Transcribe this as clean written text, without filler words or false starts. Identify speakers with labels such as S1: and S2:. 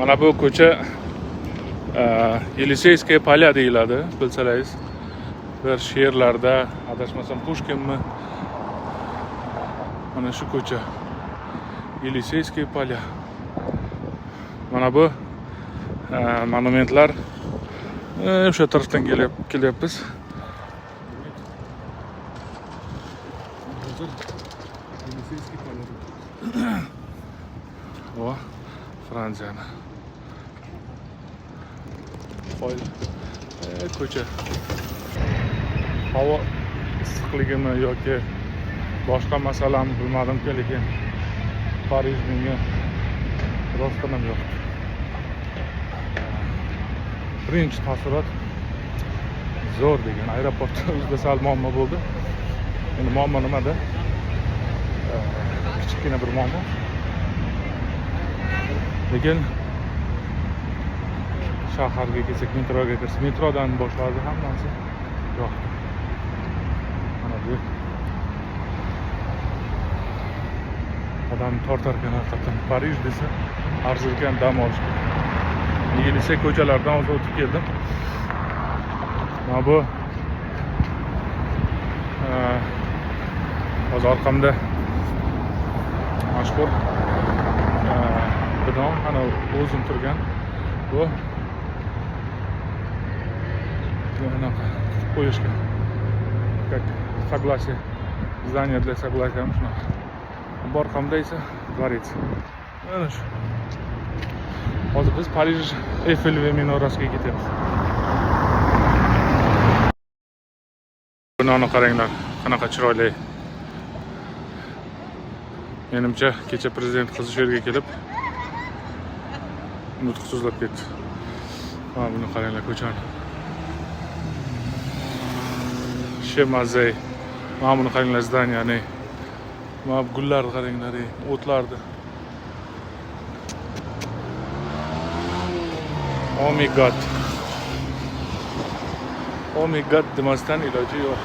S1: Mana bu ko'cha Yeliseyskaya polya deyiladi, bilsalaringiz. Bir she'rlarda adashmasam Pushkinmi. Mana shu ko'cha Yeliseyskaya polya. Mana bu monumentlar o'sha tarafdan kelyapmiz. O Fransiyani ko'cha. Havo issiqligimi yoki boshqa masalami bilmadimki, lekin Parij menga rostdan ham yo'q. Birinchi taassurot zo'r degan. Aeroportda o'zida sal muammo bo'ldi. Endi muammo nimada? Kichkina bir muammo. Lekin shaharga kelsak, metroga kirsak, metrodan boshladi hammasi yo'q. Mana bu odam tortarkan haqiqatan. Parij desa arzirkan dam olish. Yelisey ko'chalaridan o'tib keldim. Mana bu hozir orqamda mashhur bino, ana o'zim turgan bu anaqa qo'yishgan. Как согласие, здание для согласия shunaqa. Bu orqamda esa dvorец. Mana shu. Hozir biz Parij Eiffel minorasiga ketyapmiz. Binoni qaranglar, qanaqa chiroyli. Menimcha kecha prezident qizi shu yerga kelib nutq so'zlab ketdi. Mana buni qaranglar, ko'chani. Shemazey. Mana buni qaranglar, zdaniyani. Mana bu gullarni qaranglar, o'tlarni. Oh my god. Oh my god demasdan iloji yo'q.